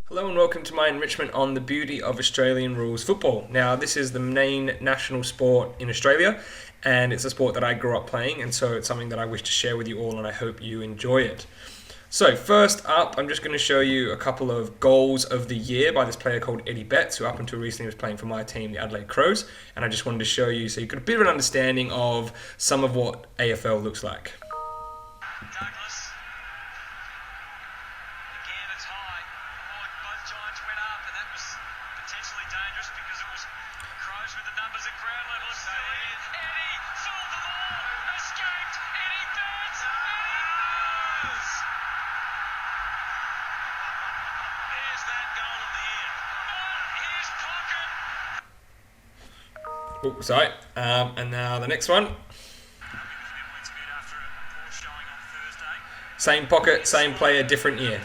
Hello and welcome to my enrichment on the beauty of Australian rules football. Now, this is the main national sport in Australia, and it's a sport that I grew up playing, and so it's something that I wish to share with you all, and I hope you enjoy it. So, first up, I'm just going to show you a couple of goals of the year by this player called Eddie Betts, who up until recently was playing for my team, the Adelaide Crows, and I just wanted to show you so you get a bit of an understanding of some of what AFL looks like. Douglas. Again, it's high. Both Giants went up, and that was potentially dangerous because it was Crows with the numbers at ground level. It's still in. Eddie sold the ball. Escaped. Eddie Betts. Eddie Betts. There's that goal of the year. Not his pocket. Oh, sorry. And now the next one. Same pocket, same player, different year.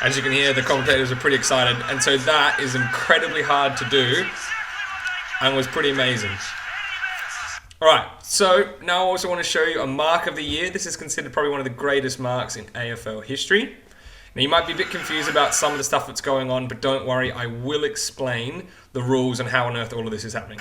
As you can hear, the commentators are pretty excited, and so that is incredibly hard to do and was pretty amazing. Alright, so now I also want to show you a mark of the year. This is considered probably one of the greatest marks in AFL history. Now, you might be a bit confused about some of the stuff that's going on, but don't worry, I will explain the rules and how on earth all of this is happening.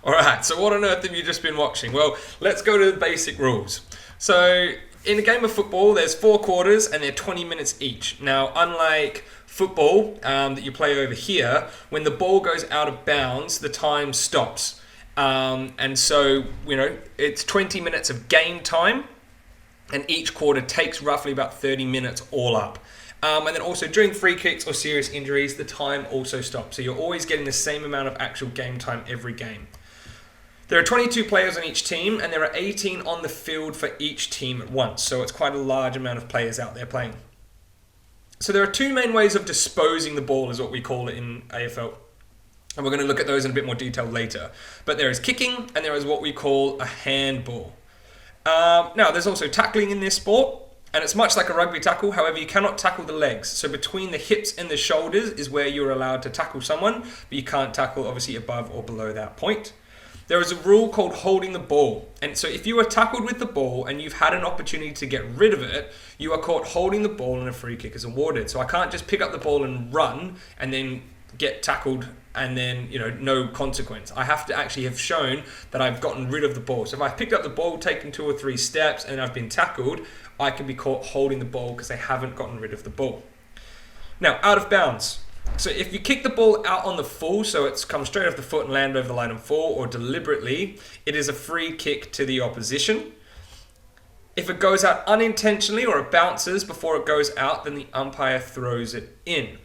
Alright, so what on earth have you just been watching? Well, let's go to the basic rules. So, in a game of football, there's 4 quarters and they're 20 minutes each. Now, unlike football that you play over here, when the ball goes out of bounds, the time stops. And so, it's 20 minutes of game time, and each quarter takes roughly about 30 minutes all up. And then also during free kicks or serious injuries, the time also stops. So you're always getting the same amount of actual game time every game. There are 22 players on each team, and there are 18 on the field for each team at once. So it's quite a large amount of players out there playing. So there are 2 main ways of disposing the ball, is what we call it in AFL. And we're going to look at those in a bit more detail later. But there is kicking, and there is what we call a handball. Now, there's also tackling in this sport. And it's much like a rugby tackle, however, you cannot tackle the legs. So between the hips and the shoulders is where you're allowed to tackle someone, but you can't tackle obviously above or below that point. There is a rule called holding the ball. And so if you are tackled with the ball and you've had an opportunity to get rid of it, you are caught holding the ball and a free kick is awarded. So I can't just pick up the ball and run and then get tackled and then, no consequence. I have to actually have shown that I've gotten rid of the ball. So if I've picked up the ball, taken 2 or 3 steps, and I've been tackled, I can be caught holding the ball because I haven't gotten rid of the ball. Now, out of bounds. So if you kick the ball out on the full, so it's come straight off the foot and land over the line and fall, or deliberately, it is a free kick to the opposition. If it goes out unintentionally or it bounces before it goes out, then the umpire throws it in.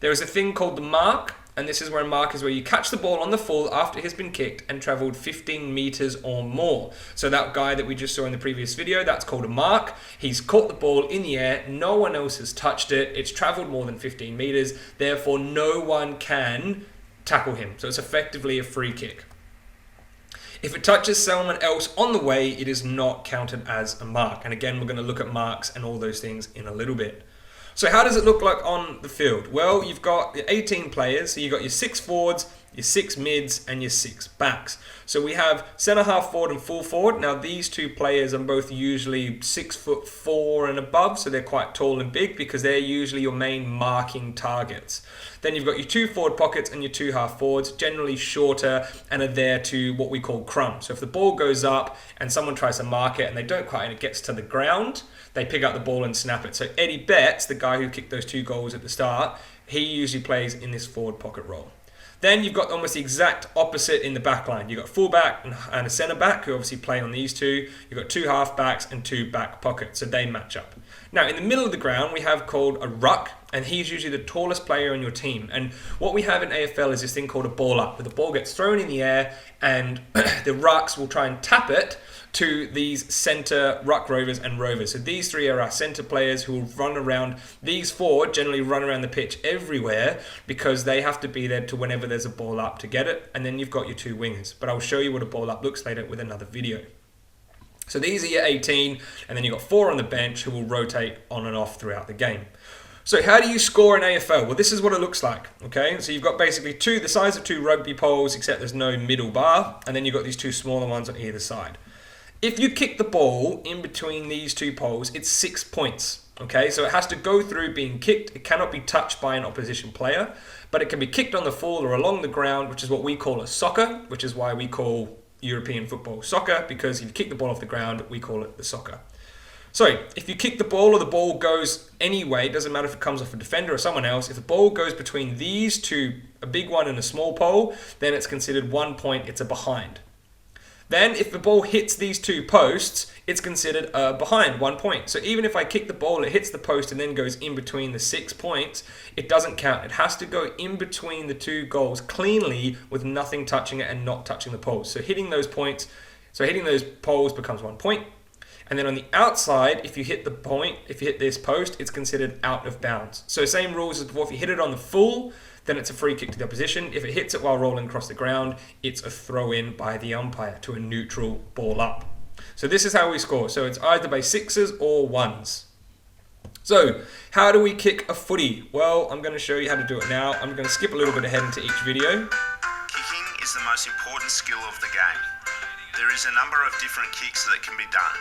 There is a thing called the mark, and this is where a mark is where you catch the ball on the full after it has been kicked and travelled 15 metres or more. So that guy that we just saw in the previous video, that's called a mark. He's caught the ball in the air, no one else has touched it, it's travelled more than 15 metres, therefore no one can tackle him. So it's effectively a free kick. If it touches someone else on the way, it is not counted as a mark. And again, we're going to look at marks and all those things in a little bit. So how does it look like on the field? Well, you've got your 18 players, so you've got your 6 forwards, your 6 mids, and your 6 backs. So we have centre half forward and full forward. Now these 2 players are both usually 6'4" and above, so they're quite tall and big because they're usually your main marking targets. Then you've got your 2 forward pockets and your 2 half forwards, generally shorter and are there to what we call crumb. So if the ball goes up and someone tries to mark it and they don't quite and it gets to the ground, they pick up the ball and snap it. So Eddie Betts, the guy who kicked those 2 goals at the start, he usually plays in this forward pocket role. Then you've got almost the exact opposite in the back line. You've got fullback and a centre back who obviously play on these 2. You've got 2 half backs and 2 back pockets, so they match up. Now in the middle of the ground we have called a ruck, and he's usually the tallest player on your team. And what we have in AFL is this thing called a ball up, where the ball gets thrown in the air and the rucks will try and tap it to these centre ruck rovers and rovers. So these three are our centre players who will run around. These four generally run around the pitch everywhere because they have to be there to whenever there's a ball up to get it. And then you've got your two wingers. But I'll show you what a ball up looks later with another video. So these are your 18, and then you've got 4 on the bench who will rotate on and off throughout the game. So how do you score in AFL? Well, this is what it looks like, okay? So you've got basically the size of 2 rugby poles, except there's no middle bar, and then you've got these 2 smaller ones on either side. If you kick the ball in between these 2 poles, it's 6 points, okay? So it has to go through being kicked. It cannot be touched by an opposition player, but it can be kicked on the full or along the ground, which is what we call a soccer, which is why we call European football soccer, because if you kick the ball off the ground, we call it the soccer. So, if you kick the ball or the ball goes anyway, it doesn't matter if it comes off a defender or someone else, if the ball goes between these 2, a big one and a small pole, then it's considered 1 point, it's a behind. Then, if the ball hits these 2 posts, it's considered a behind, 1 point. So even if I kick the ball, it hits the post and then goes in between the 6 points, it doesn't count. It has to go in between the 2 goals cleanly with nothing touching it and not touching the poles. So hitting those poles becomes 1 point. And then on the outside, if you hit this post, it's considered out of bounds. So same rules as before. If you hit it on the full, then it's a free kick to the opposition. If it hits it while rolling across the ground, it's a throw-in by the umpire to a neutral ball up. So this is how we score. So it's either by 6s or 1s. So how do we kick a footy? Well, I'm going to show you how to do it now. I'm going to skip a little bit ahead into each video. Kicking is the most important skill of the game. There is a number of different kicks that can be done.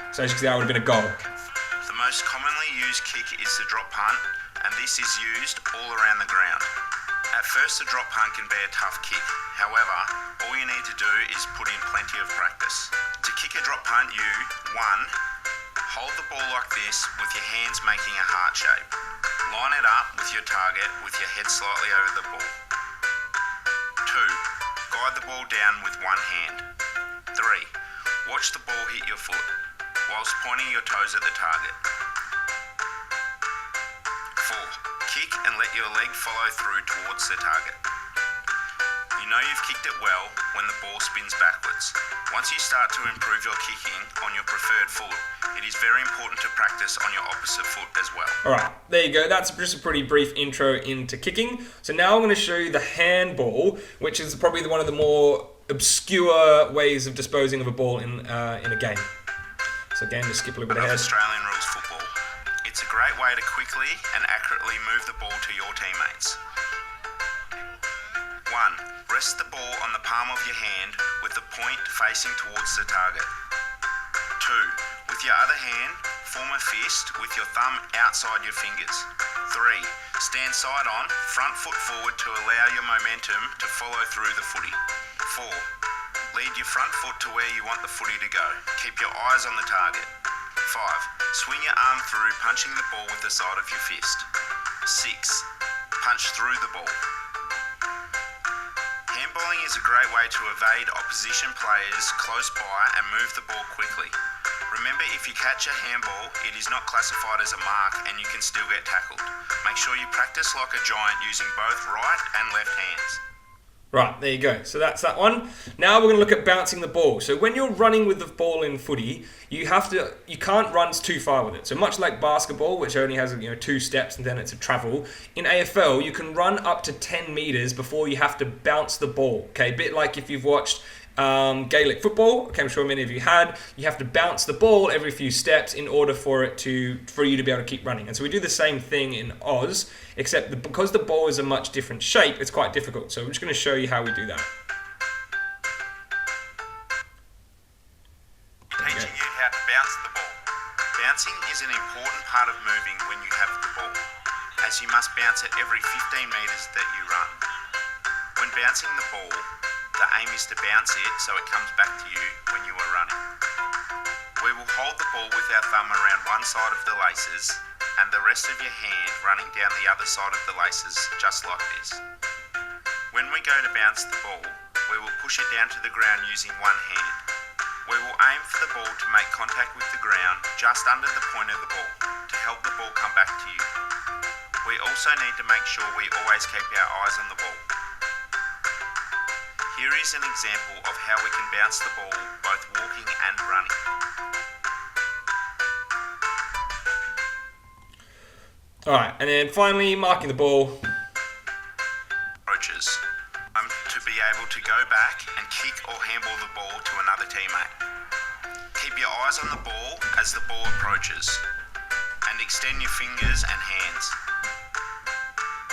So as you can see, that would have been a goal. The most commonly used kick is the drop punt, and this is used all around the ground. At first, the drop punt can be a tough kick. However, all you need to do is put in plenty of practice. To kick a drop punt, 1, hold the ball like this with your hands making a heart shape. Line it up with your target with your head slightly over the ball. 2, guide the ball down with one hand. 3, watch the ball hit your foot whilst pointing your toes at the target. 4, kick and let your leg follow through towards the target. You know you've kicked it well when the ball spins backwards. Once you start to improve your kicking on your preferred foot, it is very important to practice on your opposite foot as well. Alright, there you go. That's just a pretty brief intro into kicking. So now I'm going to show you the handball, which is probably one of the more obscure ways of disposing of a ball in a game. So again, just skip a little bit ahead. Australian Rules Football. It's a great way to quickly and accurately move the ball to your teammates. 1, rest the ball on the palm of your hand with the point facing towards the target. 2, with your other hand, form a fist with your thumb outside your fingers. 3, stand side on, front foot forward to allow your momentum to follow through the footy. 4, lead your front foot to where you want the footy to go. Keep your eyes on the target. 5, swing your arm through, punching the ball with the side of your fist. 6, punch through the ball. Handballing is a great way to evade opposition players close by and move the ball quickly. Remember, if you catch a handball, it is not classified as a mark and you can still get tackled. Make sure you practice like a giant using both right and left hands. Right, there you go. So that's that one. Now we're going to look at bouncing the ball. So when you're running with the ball in footy, you can't run too far with it. So much like basketball, which only has 2 steps and then it's a travel, in AFL you can run up to 10 meters before you have to bounce the ball. Okay, a bit like if you've watched Gaelic football, okay, I'm sure many of you had. You have to bounce the ball every few steps in order for you to be able to keep running. And so we do the same thing in Oz, except because the ball is a much different shape, it's quite difficult. So I'm just going to show you how we do that. Teaching you how to bounce the ball. Bouncing is an important part of moving when you have the ball, as you must bounce it every 15 meters that you run. When bouncing the ball, the aim is to bounce it so it comes back to you when you are running. We will hold the ball with our thumb around one side of the laces and the rest of your hand running down the other side of the laces, just like this. When we go to bounce the ball, we will push it down to the ground using one hand. We will aim for the ball to make contact with the ground just under the point of the ball to help the ball come back to you. We also need to make sure we always keep our eyes on the ball. Here is an example of how we can bounce the ball both walking and running. Alright, and then finally, marking the ball. Approaches. To be able to go back and kick or handball the ball to another teammate. Keep your eyes on the ball as the ball approaches, and extend your fingers and hands.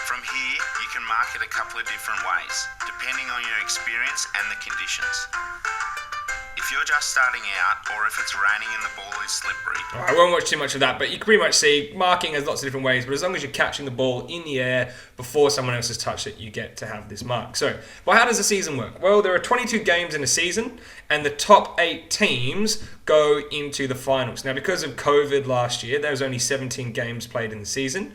From here, you can mark it a couple of different ways, depending on your experience and the conditions. If you're just starting out, or if it's raining and the ball is slippery. Alright, I won't watch too much of that, but you can pretty much see marking has lots of different ways, but as long as you're catching the ball in the air before someone else has touched it, you get to have this mark. So, well, how does the season work? Well, there are 22 games in a season, and the top 8 teams go into the finals. Now, because of COVID last year, there was only 17 games played in the season.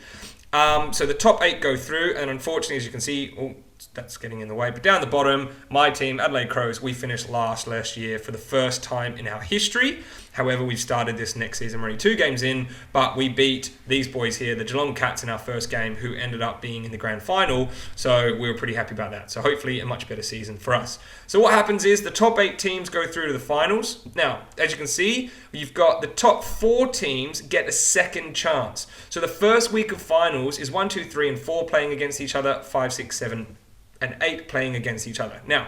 So the top 8 go through, and unfortunately, as you can see, that's getting in the way. But down the bottom, my team, Adelaide Crows, we finished last year for the first time in our history. However, we've started this next season. We're only 2 games in, but we beat these boys here, the Geelong Cats, in our first game, who ended up being in the grand final. So we were pretty happy about that. So hopefully a much better season for us. So what happens is the top 8 teams go through to the finals. Now, as you can see, you've got the top 4 teams get a second chance. So the first week of finals is 1, 2, 3, and 4 playing against each other, 5, 6, 7, and 8 playing against each other. Now,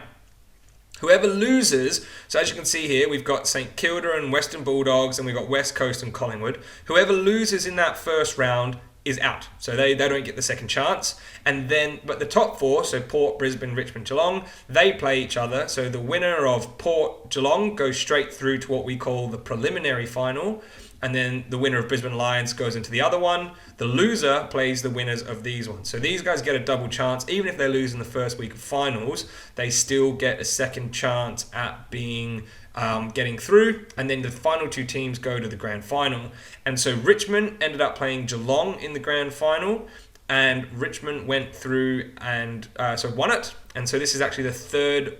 whoever loses, so as you can see here, we've got St Kilda and Western Bulldogs, and we've got West Coast and Collingwood. Whoever loses in that first round is out. So they don't get the second chance. And then, but the top 4, so Port, Brisbane, Richmond, Geelong, they play each other. So the winner of Port, Geelong goes straight through to what we call the preliminary final. And then the winner of Brisbane Lions goes into the other one. The loser plays the winners of these ones. So these guys get a double chance. Even if they lose in the first week of finals, they still get a second chance at being getting through. And then the final 2 teams go to the grand final. And so Richmond ended up playing Geelong in the grand final. And Richmond went through and won it. And so this is actually the 3rd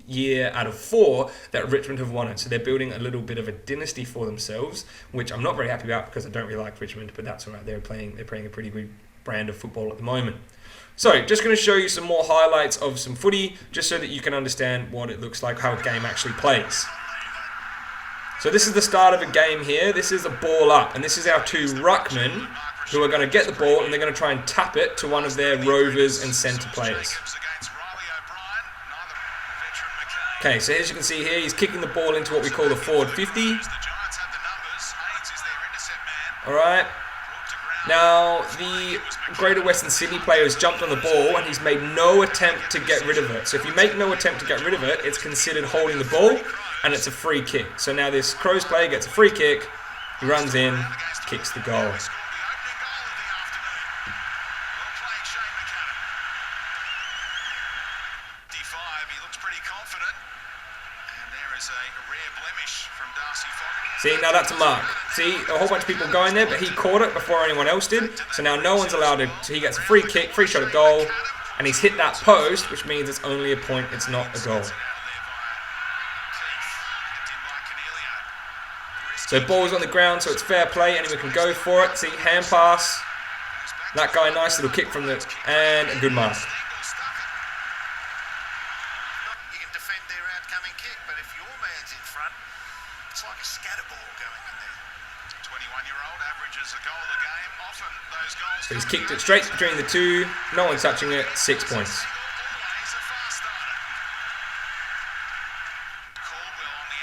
year out of 4 that Richmond have won it. So they're building a little bit of a dynasty for themselves, which I'm not very happy about because I don't really like Richmond, but that's all right. They're playing a pretty good brand of football at the moment. So just going to show you some more highlights of some footy, just so that you can understand what it looks like, how a game actually plays. So this is the start of a game here. This is a ball up, and this is our 2 ruckmen who are going to get the ball, and they're going to try and tap it to one of their rovers and centre players. Okay, so as you can see here, he's kicking the ball into what we call the forward 50. Alright. Now, the Greater Western Sydney player has jumped on the ball and he's made no attempt to get rid of it. So if you make no attempt to get rid of it, it's considered holding the ball and it's a free kick. So now this Crows player gets a free kick, he runs in, kicks the goal. See, now that's a mark. See, a whole bunch of people going there, but he caught it before anyone else did. So now no one's allowed to, so he gets a free kick, free shot at goal, and he's hit that post, which means it's only a point, it's not a goal. So ball's on the ground, so it's fair play, anyone can go for it. See, hand pass. That guy, nice little kick from the, and a good mark. You can defend their outcoming kick, but if your man's in front, it's like a scatter ball going in there. 21-year-old averages a goal a game. Often those goals. So he's kicked it straight between the 2. No one's touching it. 6 points.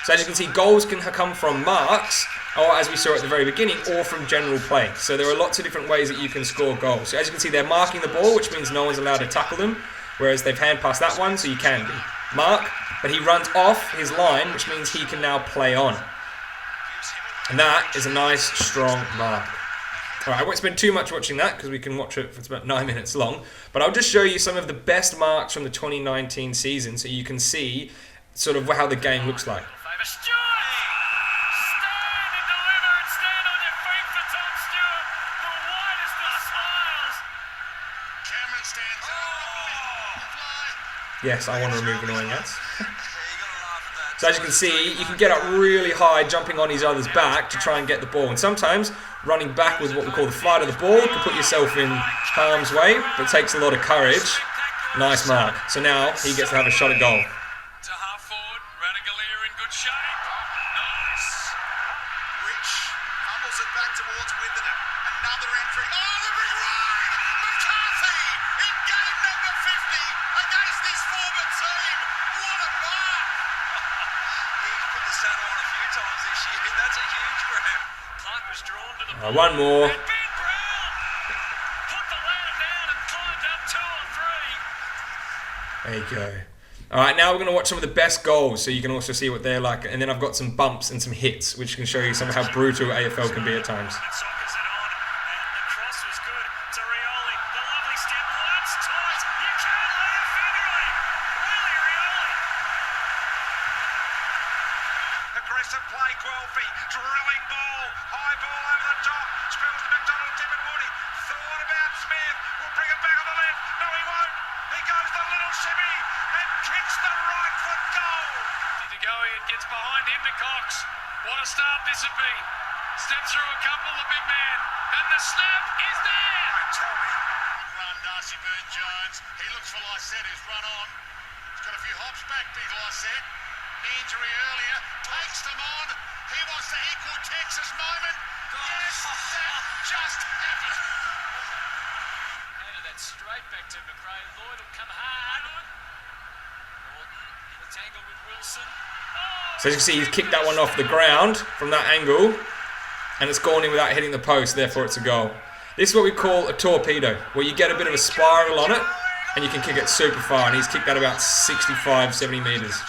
So as you can see, goals can come from marks, or as we saw at the very beginning, or from general play. So there are lots of different ways that you can score goals. So as you can see, they're marking the ball, which means no one's allowed to tackle them, whereas they've hand passed that one, so you can mark. But he runs off his line, which means he can now play on. And that is a nice, strong mark. Alright, I won't spend too much watching that because we can watch it for it's about 9 minutes long. But I'll just show you some of the best marks from the 2019 season so you can see sort of how the game looks like. Stewart! Stand and deliver and stand on your feet for Tom Stewart. The widest of smiles. Cameron stands up. Yes, I want to remove annoying ads. So as you can see, you can get up really high jumping on each other's back to try and get the ball. And sometimes running back with what we call the flight of the ball can put yourself in harm's way, but it takes a lot of courage. Nice mark. So now he gets to have a shot at goal. good shape. Nice. Rich fumbles it back towards Witherden. Another entry. Oh, the big ride! McCarthy in game number 50 against this former team. What a mark! He's put the saddle on a few times this year. That's a huge grab. Clark was drawn to the ball. One more. And Ben Brown put the ladder down and climbed up 2 on 3. There you go. All right, now we're going to watch some of the best goals, so you can also see what they're like. And then I've got some bumps and some hits, which can show you some of how brutal AFL can be at times. And sockers it on, and the cross was good to Rioli. The lovely step, once, twice. You can't lay a finger on him. Really, Rioli. Aggressive play, Guelphy. Drilling ball. High ball over the top. Spills to McDonald. Tippett Woody. Thought about Smith. Will bring it back on the left. No, he won't. He goes the little shimmy and kicks the right foot goal. To go, it gets behind him to Cox. What a start this would be. Steps through a couple, the big man. And the snap is there. Tell me. Good run, Darcy Byrne-Jones. He looks for Lysette, who's run on. He's got a few hops back, big Lysette. Knee injury earlier. Takes them on. He wants to equal Texas moment. Yes, that just happened. Handed that straight back to McRae. Lloyd will come hard. Norton in a tangle with Wilson. So as you can see, he's kicked that one off the ground from that angle, and it's gone in without hitting the post, therefore it's a goal. This is what we call a torpedo, where you get a bit of a spiral on it, and you can kick it super far, and he's kicked that about 65, 70 metres.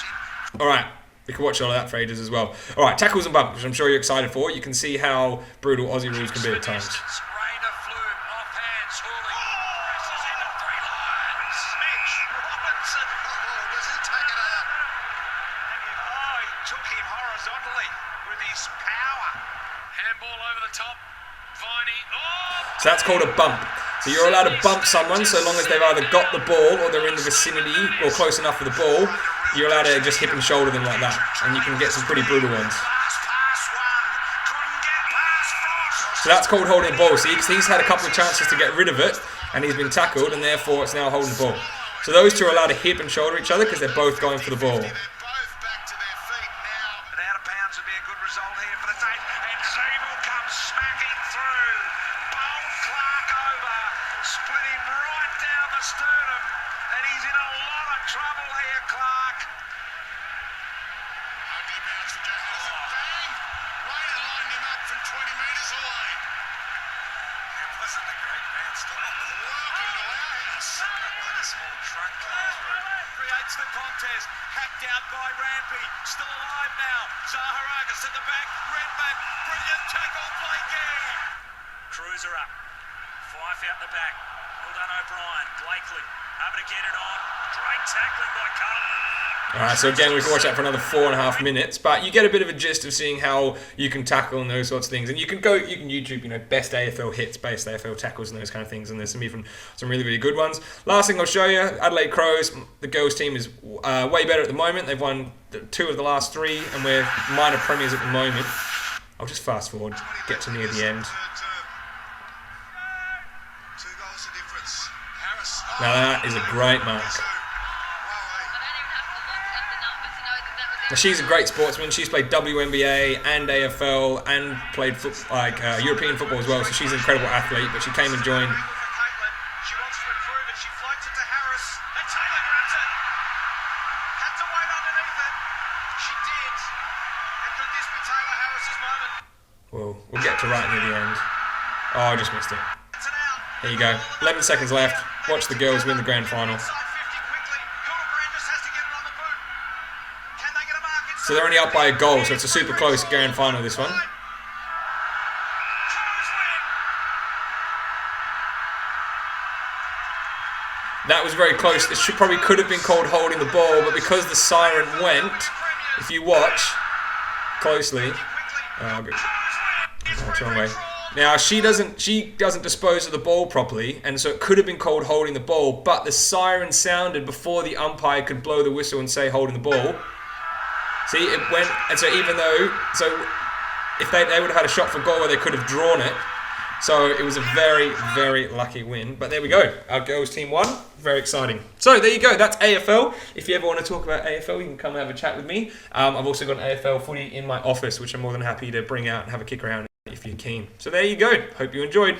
Alright, we can watch all of that for ages as well. Alright, tackles and bumps, which I'm sure you're excited for. You can see how brutal Aussie rules can be at times. Rainer Flume off hands, Hurley. Presses into 3 lines. Mitch Robinson. Oh, does he take it out? Oh, he took him horizontally with his power. Handball over the top. Viney. Oh! So that's called a bump. So you're allowed to bump someone so long as they've either got the ball or they're in the vicinity or close enough for the ball. You're allowed to just hip and shoulder them like that, and you can get some pretty brutal ones. Pass one. Couldn't get past Frost. So that's called holding the ball. See, because he's had a couple of chances to get rid of it, and he's been tackled, and therefore it's now holding the ball. So those two are allowed to hip and shoulder each other because they're both going for the ball. They're both back to their feet now. An out of bounds would be a good result here for the Tate. And Zabel comes smacking through. Bowled Clark over. Split him right down the sternum. And he's in a lot of trouble here, Clark. Ugly bounce for Jack Nelson. Bang! Rainer lined him up from 20 metres away. It wasn't a great bounce. Welcome to our house. Like a small truck coming through. Creates the contest. Hacked out by Rampy. Still alive now. Zaharagas at the back. Redman. Brilliant tackle. Play game. Cruiser up. Fife out the back. Well done, O'Brien. Blakely. Able to get it on. Great tackling by Carlton. Alright, so again, we can watch that for another 4.5 minutes, but you get a bit of a gist of seeing how you can tackle and those sorts of things. And you can YouTube, best AFL hits, best AFL tackles and those kind of things, and there's some really, really good ones. Last thing I'll show you, Adelaide Crows, the girls team is way better at the moment. They've won 2 of the last 3, and we're minor premiers at the moment. I'll just fast forward, get to near the end. 2 goals the difference. Harris. Now that is a great mark. Now she's a great sportsman. She's played WNBA and AFL and played European football as well. So she's an incredible athlete. But she came and joined. She wants to improve it. She floats it to Harris. And Taylor grabs it. Had to wait underneath it. She did. And could this be Taylor Harris's moment? We'll get to right near the end. Oh, I just missed it. It's an out. There you go. 11 seconds left. Watch the girls win the grand final. Inside 50 quickly. Hildebrand just has to get it on the boot. Can they get a mark inside? So they're only up by a goal. So it's a super close grand final, this one. That was very close. It probably could have been called holding the ball, but because the siren went, if you watch closely, oh, good. Oh, it's the wrong way. Now she doesn't dispose of the ball properly, and so it could have been called holding the ball. But the siren sounded before the umpire could blow the whistle and say holding the ball. See, it went, and so if they would have had a shot for goal where they could have drawn it, So it was a very, very lucky win. But there we go. Our girls team won. Very exciting. So there you go. That's AFL. If you ever want to talk about AFL, you can come and have a chat with me. I've also got an AFL footy in my office, which I'm more than happy to bring out and have a kick around if you're keen. So there you go. Hope you enjoyed.